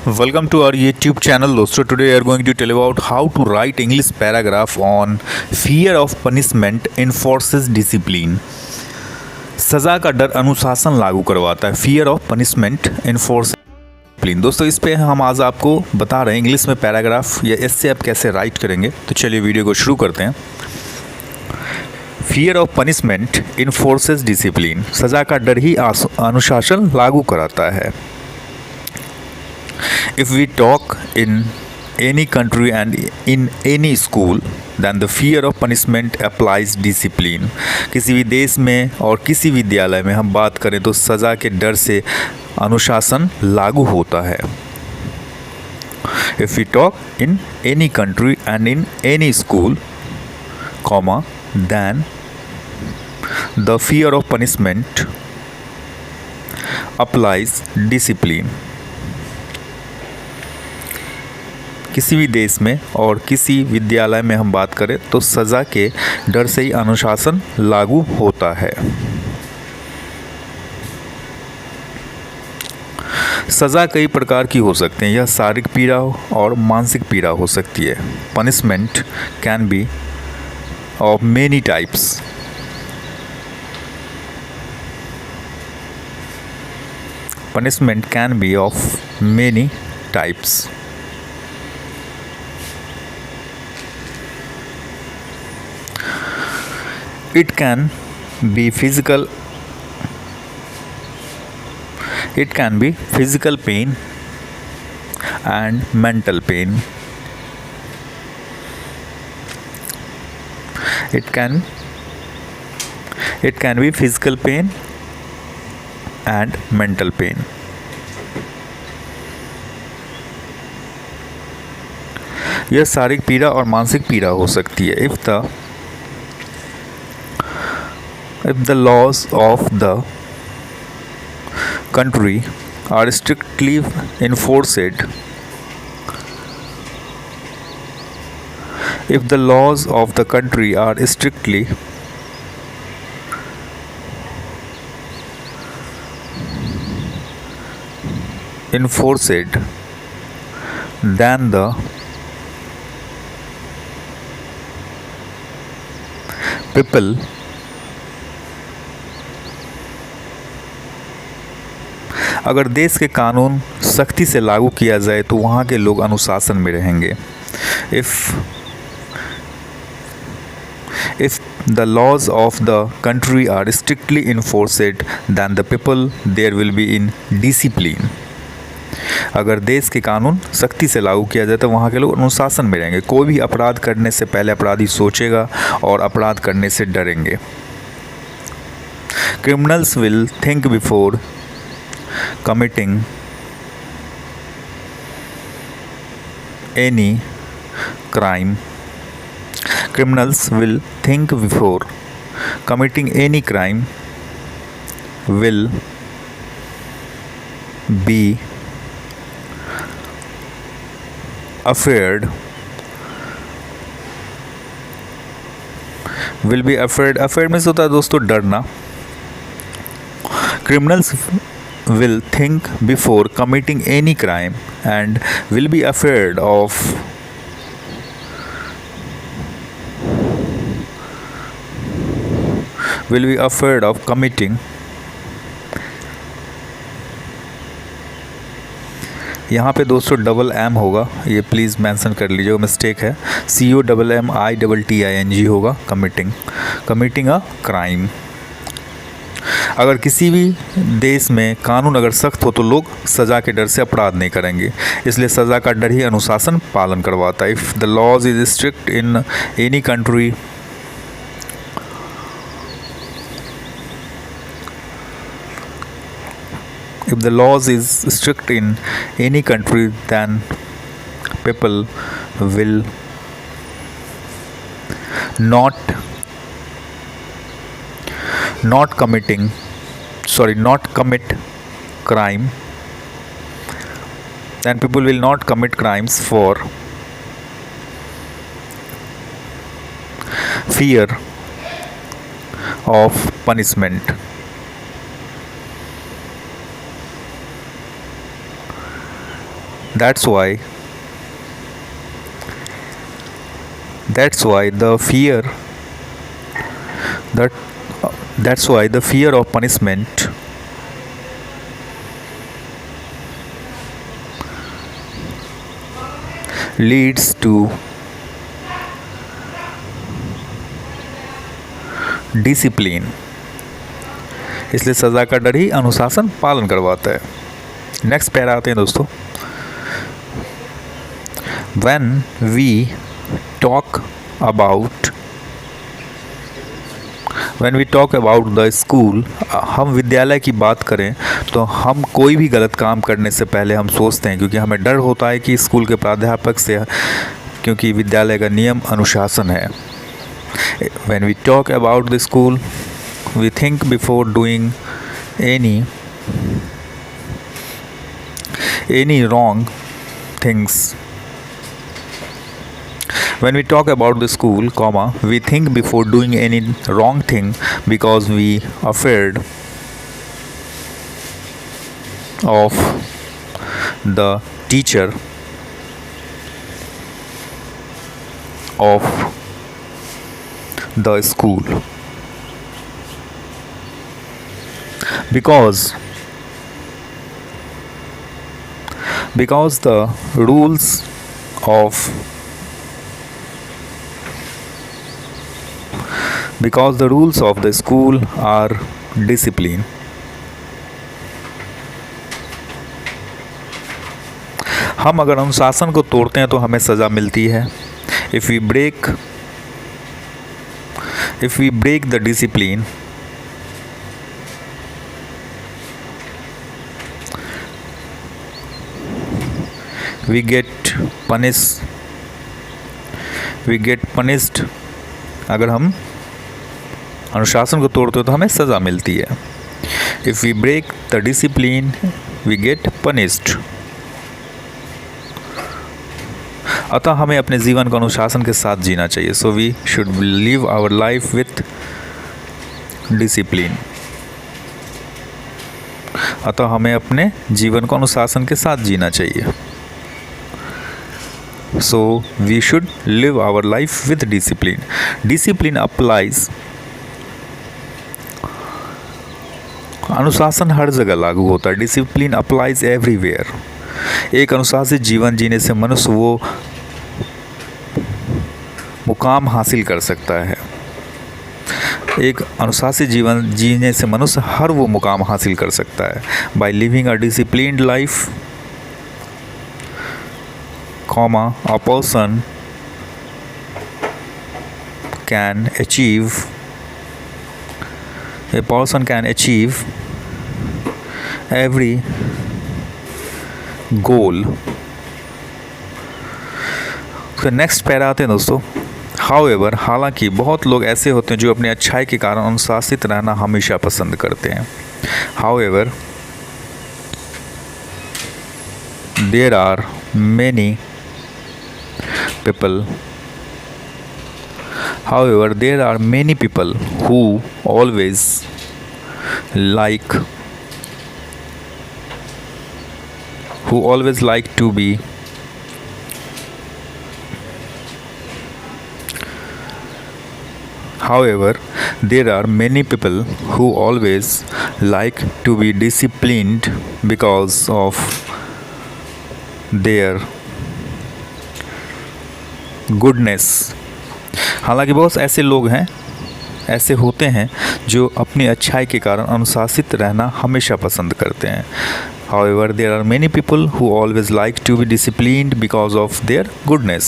Welcome to our YouTube channel दोस्तों. Today we are going to tell about how to write English paragraph on fear of punishment enforces discipline. सज़ा का डर अनुशासन लागू करवाता है. Fear of punishment enforces discipline. दोस्तों इस पे हम आज आपको बता रहे हैं इंग्लिश में पैराग्राफ या एस्से आप कैसे राइट करेंगे. तो चलिए वीडियो को शुरू करते हैं. Fear of punishment enforces discipline. सज़ा का डर ही अनुशासन लागू कराता है. If we talk in any country and in any school, then the fear of punishment applies discipline. किसी भी देश में और किसी विद्यालय में हम बात करें तो सज़ा के डर से अनुशासन लागू होता है. If we talk in any country and in any school, then the fear of punishment applies discipline. किसी भी देश में और किसी विद्यालय में हम बात करें तो सज़ा के डर से ही अनुशासन लागू होता है. सज़ा कई प्रकार की हो सकते हैं. यह शारीरिक पीड़ा और मानसिक पीड़ा हो सकती है. Punishment can be of many types. Punishment can be of many types. It can be physical. It can be physical pain and mental pain. It can be physical pain and mental pain. यह शारीरिक पीड़ा और मानसिक पीड़ा हो सकती है. If the laws of the country are strictly enforced, if the laws of the country are strictly enforced, then the people अगर देश के कानून सख्ती से लागू किया जाए तो वहाँ के लोग अनुशासन में रहेंगे. If the laws of the country are strictly enforced, then the people there will be in discipline. अगर देश के कानून सख्ती से लागू किया जाए तो वहाँ के लोग अनुशासन में रहेंगे. कोई भी अपराध करने से पहले अपराधी सोचेगा और अपराध करने से डरेंगे. Criminals will think before committing any crime. Criminals will think before committing any crime. Will be afraid. Will be afraid. Afraid means होता है दोस्तों डरना. Criminals will think before committing any crime and will be afraid of committing. यहाँ पे दोस्तों double M होगा, ये please mention कर लीजिएगा, मिस्टेक है. COMMITTING होगा. Committing a crime. अगर किसी भी देश में कानून अगर सख्त हो तो लोग सज़ा के डर से अपराध नहीं करेंगे. इसलिए सज़ा का डर ही अनुशासन पालन करवाता है. If the laws is strict in any country, if the laws is strict in any country, then people will not commit crime. Then people will not commit crimes for fear of punishment. That's why the fear that that's why the fear of punishment leads to discipline. इसलिए सज़ा का डर ही अनुशासन पालन करवाता है। Next para आते हैं दोस्तों। When we talk about the school, हम विद्यालय की बात करें तो हम कोई भी गलत काम करने से पहले हम सोचते हैं, क्योंकि हमें डर होता है कि स्कूल के प्राध्यापक से, क्योंकि विद्यालय का नियम अनुशासन है। When we talk about the school, we think before doing any wrong things. When we talk about the school, we think before doing any wrong thing because we afraid of the teacher, of the school, because the rules of the school are discipline. हम अगर अनुशासन को तोड़ते हैं तो हमें सज़ा मिलती है। If we break the discipline, we get punished। अगर हम अनुशासन को तोड़ते हो तो हमें सज़ा मिलती है। If we break the discipline, we get punished। अतः हमें अपने जीवन को अनुशासन के साथ जीना चाहिए। So we should live our life with discipline. अतः हमें अपने जीवन को अनुशासन के साथ जीना चाहिए। So we should live our life with discipline. Discipline applies, अनुशासन हर जगह लागू होता है। Discipline applies everywhere. एक अनुशासित जीवन जीने से मनुष्य वो मुकाम हासिल कर सकता है। एक अनुशासित जीवन जीने से मनुष्य हर वो मुकाम हासिल कर सकता है। By living a disciplined life, a person can achieve every goal। फिर नेक्स्ट पैरा आते हैं दोस्तों। हाउएवर, हालांकि बहुत लोग ऐसे होते हैं जो अपनी अच्छाई के कारण अनुशासित रहना हमेशा पसंद करते हैं। However there are many people who always like to be However, there are many people who always like to be disciplined because of their goodness। हालांकि बहुत ऐसे लोग हैं, ऐसे होते हैं जो अपनी अच्छाई के कारण अनुशासित रहना हमेशा पसंद करते हैं। However, there are many people who always like to be disciplined because of their goodness।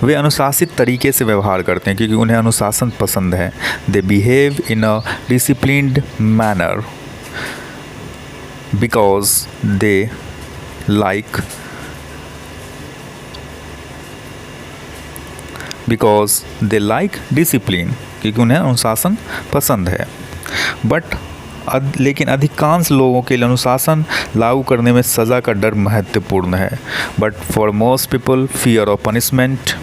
वे अनुशासित तरीके से व्यवहार करते हैं क्योंकि उन्हें अनुशासन पसंद है। They behave in a disciplined manner because they like discipline, क्योंकि उन्हें अनुशासन पसंद है। लेकिन अधिकांश लोगों के लिए अनुशासन लागू करने में सज़ा का डर महत्वपूर्ण है। But for most people fear of punishment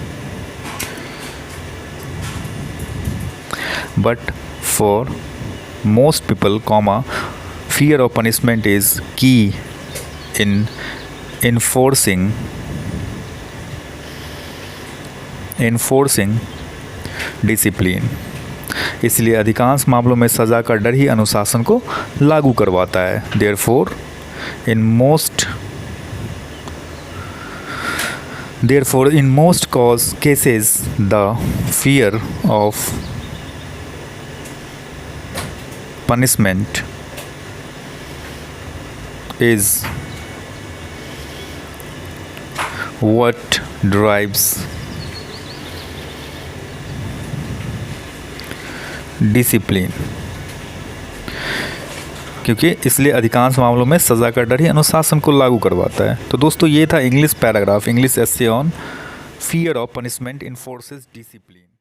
fear of punishment is key in enforcing discipline. इसलिए अधिकांश मामलों में सज़ा का डर ही अनुशासन को लागू करवाता है। Therefore, in most cases, the fear of punishment is what drives discipline. क्योंकि इसलिए अधिकांश मामलों में सज़ा का डर ही अनुशासन को लागू करवाता है। तो दोस्तों ये था English paragraph, English essay on fear of punishment enforces discipline.